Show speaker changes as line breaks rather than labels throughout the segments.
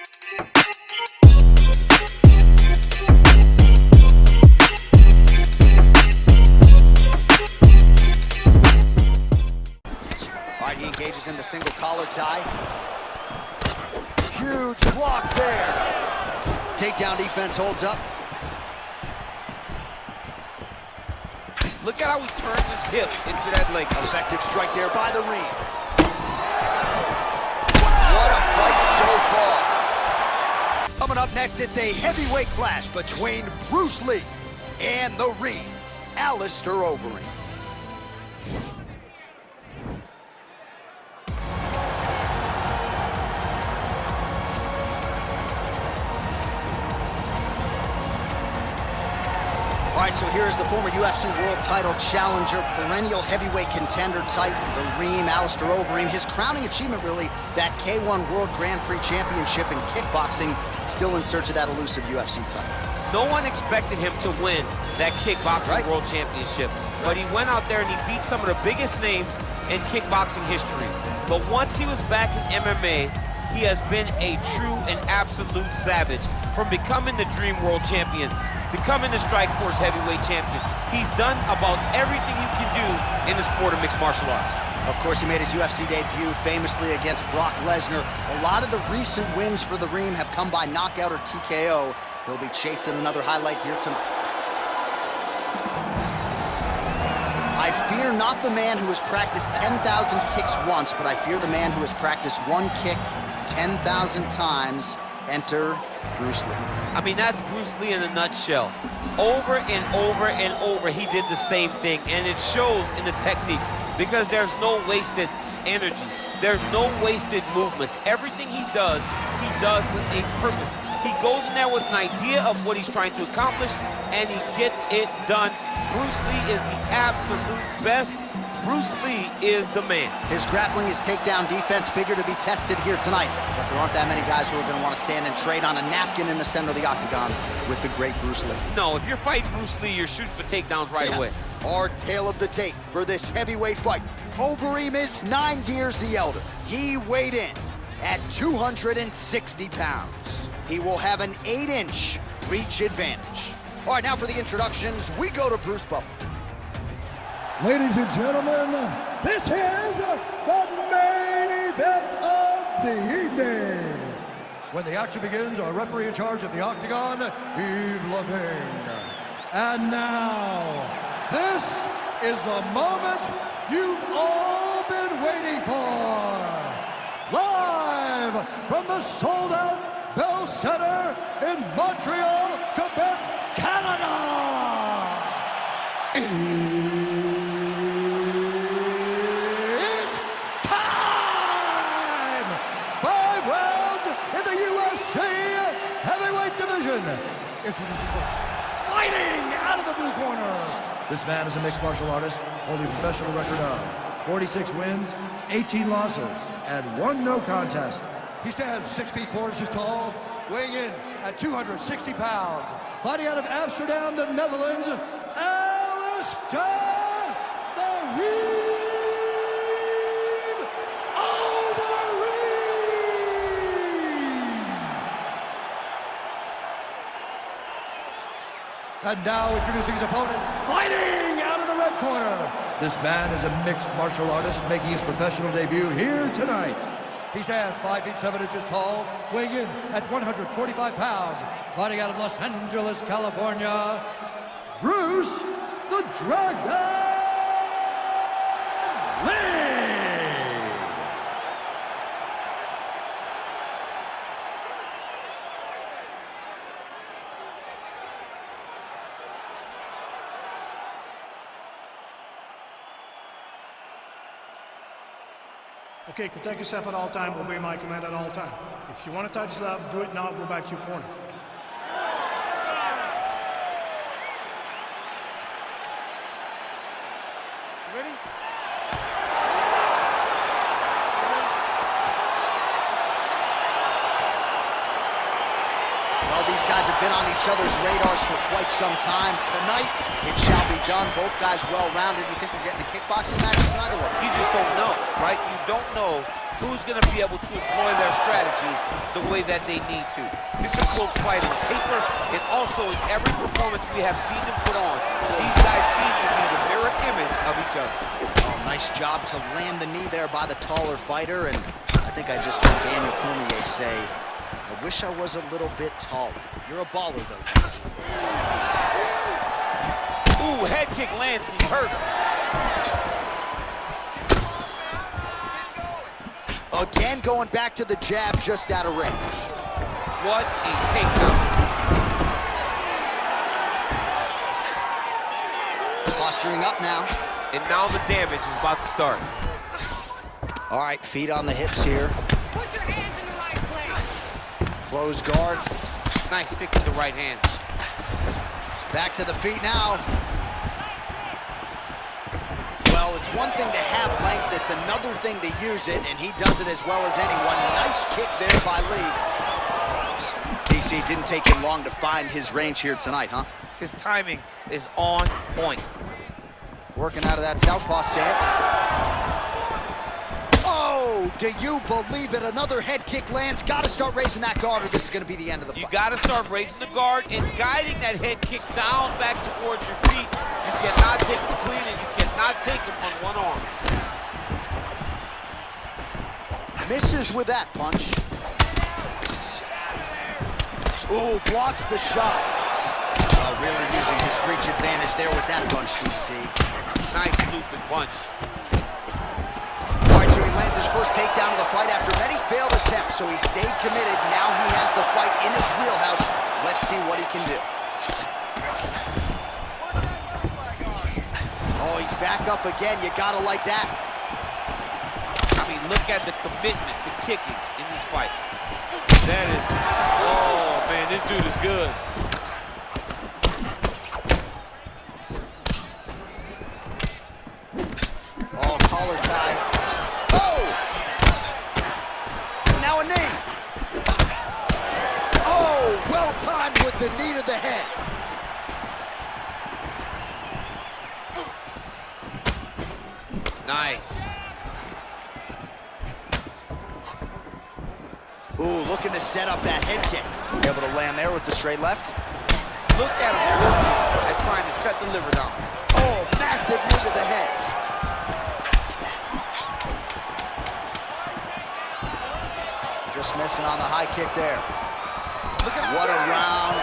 All right, he engages in the single collar tie. Huge block there. Takedown defense holds up.
Look at how he turns his hip into that leg.
Effective strike there by the Reem. What a fight so far. Coming up next, it's a heavyweight clash between Bruce Lee and the Reem, Alistair Overeem. All right, so here's the former UFC World Title challenger, perennial heavyweight contender type, the Reem, Alistair Overeem. His crowning achievement, really, that K1 World Grand Prix Championship in kickboxing, still in search of that elusive UFC title.
No one expected him to win that kickboxing world championship, but he went out there and he beat some of the biggest names in kickboxing history. But once he was back in MMA, he has been a true and absolute savage. From becoming the Dream World Champion, becoming the Strikeforce Heavyweight Champion, he's done about everything you can do in the sport of mixed martial arts.
Of course, he made his UFC debut famously against Brock Lesnar. A lot of the recent wins for the Reem have come by knockout or TKO. He'll be chasing another highlight here tonight. I fear not the man who has practiced 10,000 kicks once, but I fear the man who has practiced one kick 10,000 times. Enter Bruce Lee.
I mean, that's Bruce Lee in a nutshell. Over and over and over, he did the same thing, and it shows in the technique because there's no wasted energy. There's no wasted movements. Everything he does with a purpose. He goes in there with an idea of what he's trying to accomplish, and he gets it done. Bruce Lee is the absolute best. Bruce Lee is the man.
His grappling, his takedown defense figure to be tested here tonight, but there aren't that many guys who are going to want to stand and trade on a napkin in the center of the octagon with the great Bruce Lee.
No, if you're fighting Bruce Lee, you're shooting for takedowns right away.
Our tale of the tape for this heavyweight fight. Overeem is 9 years the elder. He weighed in at 260 pounds. He will have an 8-inch reach advantage. All right, now for the introductions, we go to Bruce Buffer.
Ladies and gentlemen, this is the main event of the evening. When the action begins, our referee in charge of the octagon, Yves Levine. And now, this is the moment you've all been waiting for. Live from the sold-out Bell Center in Montreal, Quebec, Canada. Introducing first, fighting out of the blue corner. This man is a mixed martial artist holding a professional record of 46 wins, 18 losses, and 1 no contest. He stands 6 feet 4 inches tall, weighing in at 260 pounds. Fighting out of Amsterdam, the Netherlands, Alistair Overeem. And now introducing his opponent, fighting out of the red corner. This man is a mixed martial artist making his professional debut here tonight. He stands 5 feet 7 inches tall, weighing in at 145 pounds. Fighting out of Los Angeles, California, Bruce the Dragon Lee.
Okay, protect yourself at all time, obey my command at all time. If you want to touch love, do it now, go back to your corner. Ready?
Well, these guys have been on each other's radars for quite some time. Tonight, it shall be done. Both guys well-rounded. You think we're getting a kickboxing match tonight or what?
You just don't know, right? You don't know who's going to be able to employ their strategy the way that they need to. This is a close fight on paper, and also in every performance we have seen them put on, these guys seem to be the mirror image of each other.
Oh, nice job to land the knee there by the taller fighter, and I think I just heard Daniel Cormier say, I wish I was a little bit taller. You're a baller, though, DC.
Ooh, head kick lands and he's hurt.
Again, going back to the jab just out of range.
What a takedown.
Posturing up now.
And now the damage is about to start.
All right, feet on the hips here.
Put your hands in the right place.
Close guard.
Nice stick to the right hand.
Back to the feet now. Well, it's one thing to have length, it's another thing to use it, and he does it as well as anyone. Nice kick there by Lee. DC, didn't take him long to find his range here tonight, huh?
His timing is on point.
Working out of that southpaw stance. Oh, do you believe it? Another head kick lands. Got to start raising that guard, or this is going to be the end of the fight.
You got to start raising the guard and guiding that head kick down back towards your feet. You cannot take the clean, and you cannot take him on one arm.
Misses with that punch. Ooh, blocks the shot. Oh, really using his reach advantage there with that punch, DC.
Nice looping punch.
All right, so he lands his first takedown of the fight after many failed attempts, so he stayed committed. Now he has the fight in his wheelhouse. Let's see what he can do. Oh, he's back up again. You gotta like that.
I mean, look at the commitment to kicking in this fight. That is, oh man, this dude is good.
Oh, collar tie. Oh! Now a knee. Oh, well timed with the knee to the head.
Nice.
Ooh, looking to set up that head kick. Able to land there with the straight left.
Look at him working at trying to shut the liver down.
Oh, massive knee to the head. Just missing on the high kick there.
Look at
What a round.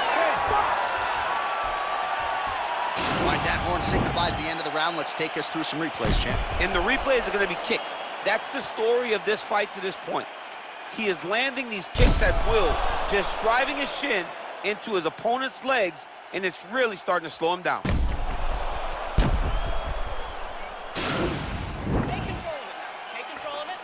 All right, that horn signifies the end of the round. Let's take us through some replays, champ.
And the replays are going to be kicks. That's the story of this fight to this point. He is landing these kicks at will, just driving his shin into his opponent's legs, and it's really starting to slow him down.
Take control of it now. Take control of it.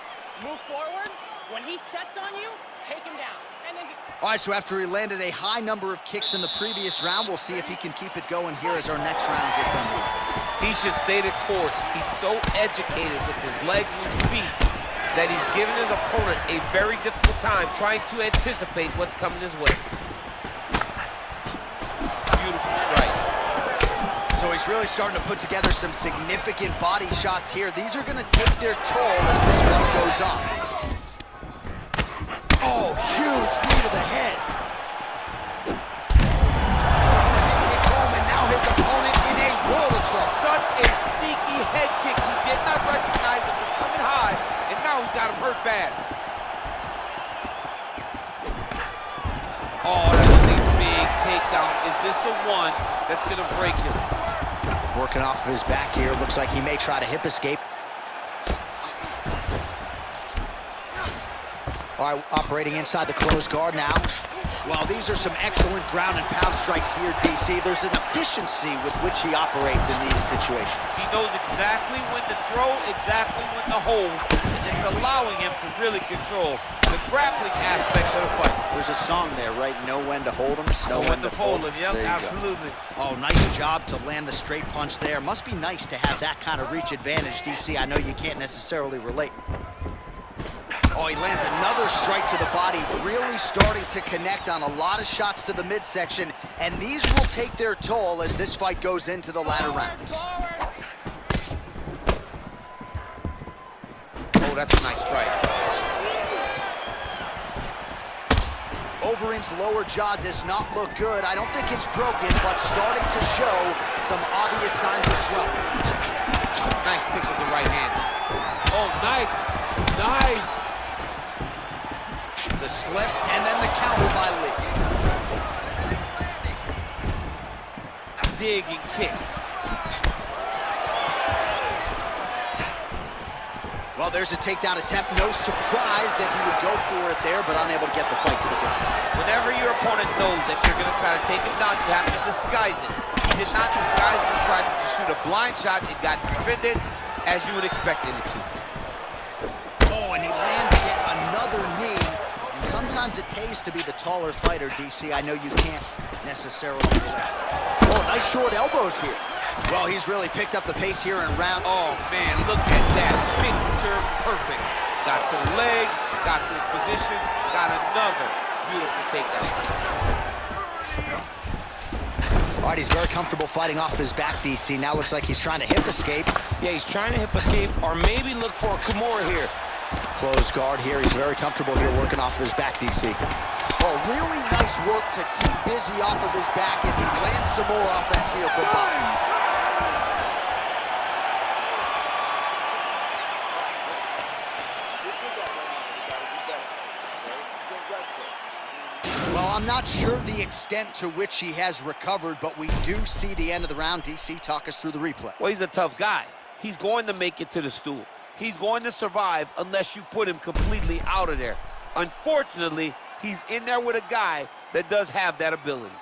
Move forward. When he sets on you, take him down. And then just...
All right, so after he landed a high number of kicks in the previous round, we'll see if he can keep it going here as our next round gets underway.
He should stay the course. He's so educated with his legs and his feet that he's giving his opponent a very difficult time trying to anticipate what's coming his way. Beautiful strike.
So he's really starting to put together some significant body shots here. These are going to take their toll as this fight goes on. Oh, huge knee to the head. Kick home, and now his opponent in a world of trouble.
Such a sneaky head kick. He did not recognize it was coming high, and now he's got him hurt bad. Oh, that was a big takedown. Is this the one that's going to break him?
Working off of his back here. Looks like he may try to hip escape. All right, operating inside the closed guard now. Well, these are some excellent ground and pound strikes here, DC. There's an efficiency with which he operates in these situations.
He knows exactly when to throw, exactly when to hold, and it's allowing him to really control the grappling aspect of the fight.
There's a song there, right? Know when to hold him, know when to fold him.
Yep,
There you go.
absolutely.
Oh, nice job to land the straight punch there. Must be nice to have that kind of reach advantage, DC. I know you can't necessarily relate. Oh, he lands another strike to the body, really starting to connect on a lot of shots to the midsection, and these will take their toll as this fight goes into the latter rounds.
Oh, that's a nice strike.
Overeem's lower jaw does not look good. I don't think it's broken, but starting to show some obvious signs of swelling.
Nice stick with the right hand. Oh, nice. Nice.
The slip, and then the counter by Lee.
Dig and kick.
Well, there's a takedown attempt. No surprise that he would go for it there, but unable to get the fight to the ground.
Whenever your opponent knows that you're going to try to take him down, you have to disguise it. He did not disguise it. He tried to shoot a blind shot. It got defended as you would expect it to.
Oh, and he lands yet another knee. And sometimes it pays to be the taller fighter, DC. I know you can't necessarily do that. Oh, nice short elbows here. Well, he's really picked up the pace here in round.
Oh, man, look at that. Picture perfect. Got to the leg, got to his position, got another beautiful takedown.
All right, he's very comfortable fighting off his back, DC. Now looks like he's trying to hip escape.
Yeah, he's trying to hip escape or maybe look for a Kimura here.
Closed guard here. He's very comfortable here working off of his back, DC. Oh, really nice work to keep busy off of his back as he lands some more offense here for Bob. Well, I'm not sure the extent to which he has recovered, but we do see the end of the round. DC, talk us through the replay.
Well, he's a tough guy. He's going to make it to the stool. He's going to survive unless you put him completely out of there. Unfortunately, he's in there with a guy that does have that ability.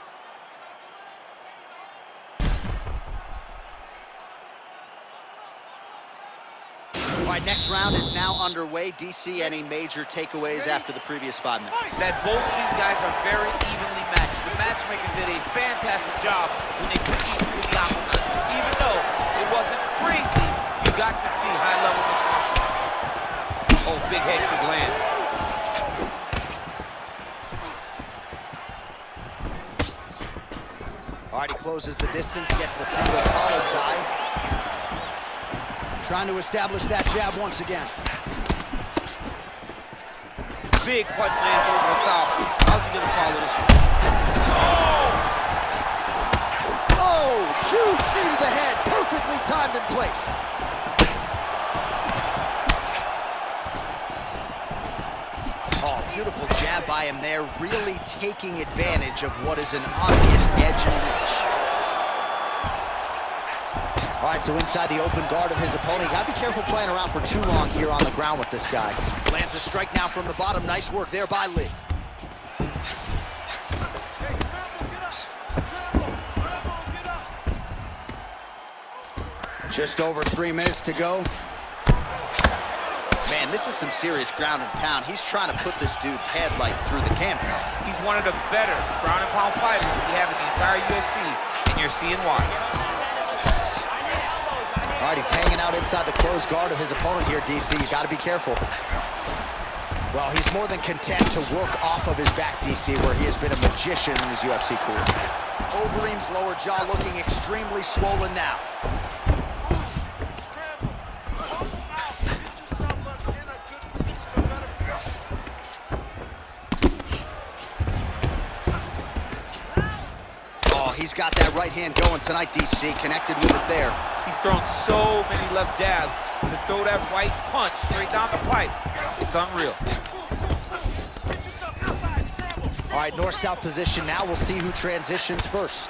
All right, next round is now underway. DC, any major takeaways after the previous 5 minutes?
That both of these guys are very evenly matched. The matchmakers did a fantastic job when they put these two in the octagon. Even though it wasn't crazy, you got to see high-level mixed martial arts. Oh, big head kick lands.
All right, he closes the distance, gets the single collar tie. Trying to establish that jab once again.
Big punch lands over the top. How's he gonna follow this one?
Oh, huge knee to the head, perfectly timed and placed. Oh, beautiful jab by him there, really taking advantage of what is an obvious edge and reach. All right, so inside the open guard of his opponent. You gotta be careful playing around for too long here on the ground with this guy. Lands a strike now from the bottom. Nice work there by Lee. Just over 3 minutes to go. Man, this is some serious ground and pound. He's trying to put this dude's head like through the canvas.
He's one of the better ground and pound fighters we have in the entire UFC, and you're seeing why.
All right, he's hanging out inside the closed guard of his opponent here, DC. You got to be careful. Well, he's more than content to work off of his back, DC, where he has been a magician in his UFC career. Overeem's lower jaw looking extremely swollen now. Oh, he's got that right hand going tonight, DC. Connected with it there.
He's thrown so many left jabs to throw that right punch straight down the pipe. It's unreal.
All right, north-south position now. We'll see who transitions first.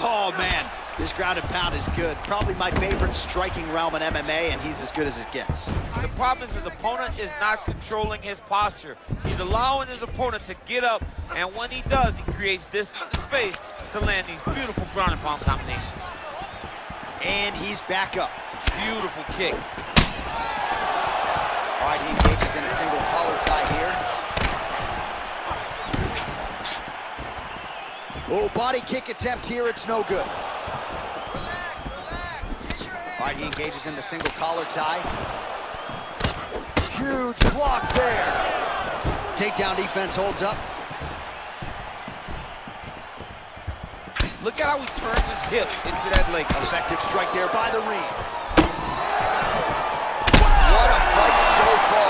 Oh, man, this ground and pound is good. Probably my favorite striking realm in MMA, and he's as good as it gets.
The problem is his opponent is not controlling his posture. He's allowing his opponent to get up, and when he does, he creates this space to land these beautiful ground and pound combinations.
And he's back up.
Beautiful kick.
All right, he engages in a single collar tie here. Oh, body kick attempt here, it's no good. All right, he engages in the single collar tie. Huge block there. Takedown defense holds up.
Look at how he turns his hip into that leg.
Effective strike there by the ring. What a fight so far.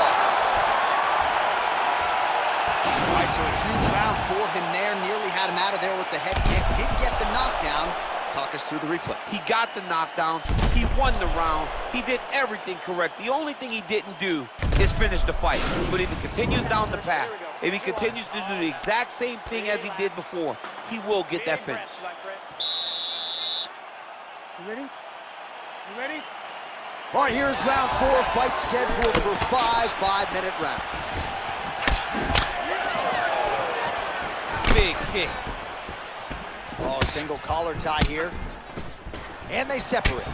right, so a huge round for him there. Nearly had him out of there with the head kick. Did get the knockdown. Talk us through the replay.
He got the knockdown. He won the round. He did everything correct. The only thing he didn't do is finish the fight. But if he continues down the path, if he continues to do the exact same thing as he did before, he will get that finish.
You ready? You ready?
All right, here's round 4. Fight scheduled for 5 5-minute rounds.
Big kick.
Oh, single collar tie here. And they separate.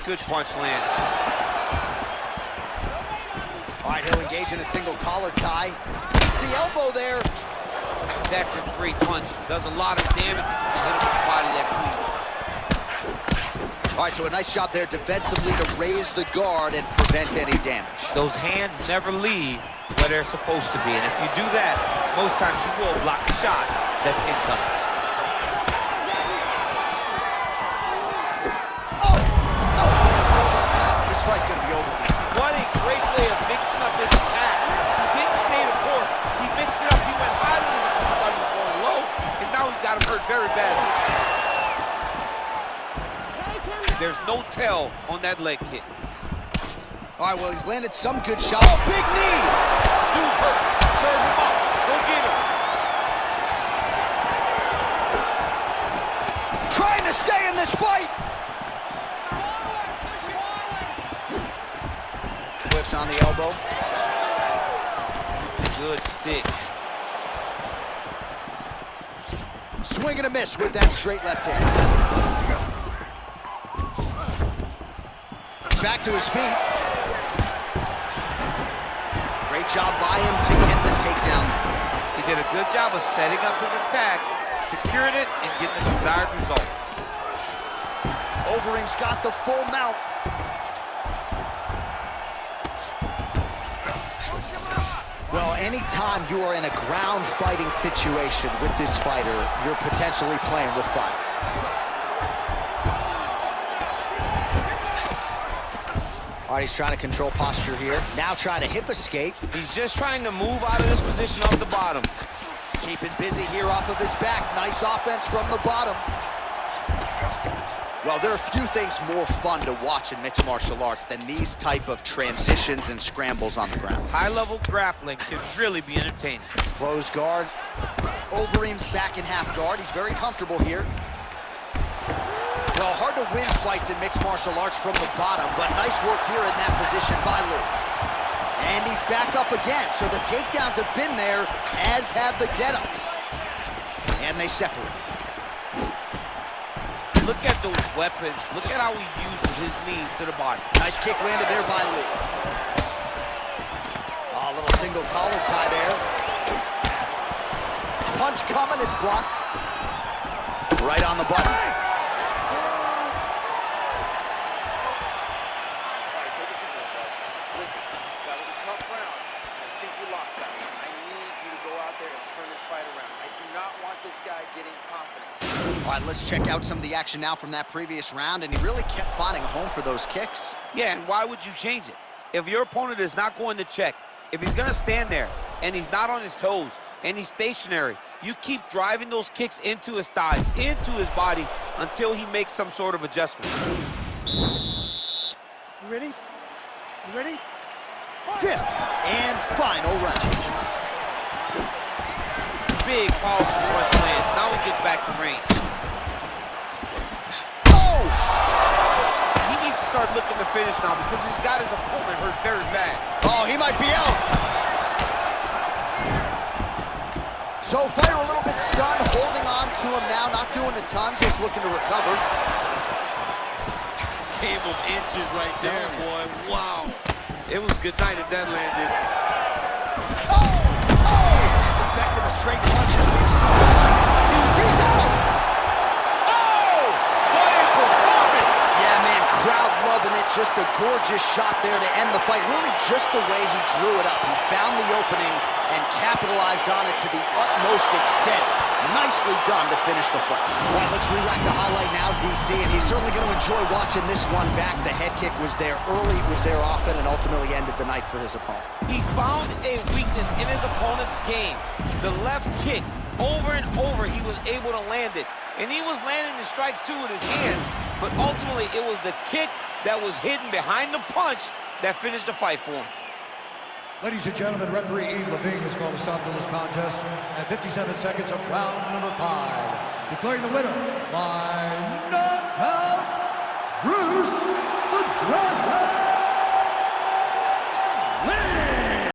Good punch lands.
All right, he'll engage in a single collar tie. It's the elbow there.
That's a great punch. Does a lot of damage. Hit him with the body that clean.
All right, so a nice job there defensively to raise the guard and prevent any damage.
Those hands never leave where they're supposed to be. And if you do that, most times you will block a shot that's incoming.
This fight's gonna be over easy.
What a great way of mixing up his attack. He didn't stay the course. He mixed it up. He went high when he thought he was going low, and now he's got him hurt very badly. There's no tell on that leg kick.
All right, well, he's landed some good shots. Oh, big knee!
Dude's hurt. Serve him up. Go get him.
Trying to stay in this fight. Whiffs on the elbow.
Good stick.
Swing and a miss with that straight left hand. Back to his feet. Great job by him to get the takedown.
He did a good job of setting up his attack, secured it, and getting the desired result.
Overeem's got the full mount. Well, anytime you are in a ground fighting situation with this fighter, you're potentially playing with fire. All right, he's trying to control posture here. Now trying to hip escape.
He's just trying to move out of this position off the bottom.
Keeping busy here off of his back. Nice offense from the bottom. Well, there are few things more fun to watch in mixed martial arts than these type of transitions and scrambles on the ground.
High-level grappling can really be entertaining.
Close guard. Overeem's back in half guard. He's very comfortable here. Well, hard to win fights in mixed martial arts from the bottom, but nice work here in that position by Lee. And he's back up again, so the takedowns have been there, as have the get-ups. And they separate.
Look at those weapons. Look at how he uses his knees to the body.
Nice kick landed there by Lee. Oh, a little single collar tie there. Punch coming, it's blocked. Right on the button.
Listen, that was a tough round. I think you lost that one. I need you to go out there and turn this fight around. I do not want this guy getting confident.
All right, let's check out some of the action now from that previous round, and he really kept finding a home for those kicks.
Yeah, and why would you change it? If your opponent is not going to check, if he's going to stand there and he's not on his toes and he's stationary, you keep driving those kicks into his thighs, into his body, until he makes some sort of adjustment.
You ready? You ready?
Fifth and final round.
Big, powerful punch lands. Now he gets back to range.
Oh!
He needs to start looking to finish now because he's got his opponent hurt very bad.
Oh, he might be out. So fighter a little bit stunned, holding on to him now, not doing a ton, just looking to recover.
Game of inches right there, boy. Wow. It was good night if that landed.
Oh! As effective as straight punches we've seen. He's out!
Oh! What a performance!
Yeah, man, crowd loving it. Just a gorgeous shot there to end the fight. Really just the way he drew it up. He found the opening and capitalized on it to the utmost extent. Nicely done to finish the fight. All right, let's re-rack the highlight now, DC, and he's certainly going to enjoy watching this one back. The head kick was there early, it was there often, and ultimately ended the night for his opponent.
He found a weakness in his opponent's game. The left kick, over and over, he was able to land it. And he was landing the strikes, too, with his hands, but ultimately it was the kick that was hidden behind the punch that finished the fight for him.
Ladies and gentlemen, referee Yves Levine has called a stop to this contest at 57 seconds of round number 5. Declaring the winner by knockout, Bruce the Dragon Lee!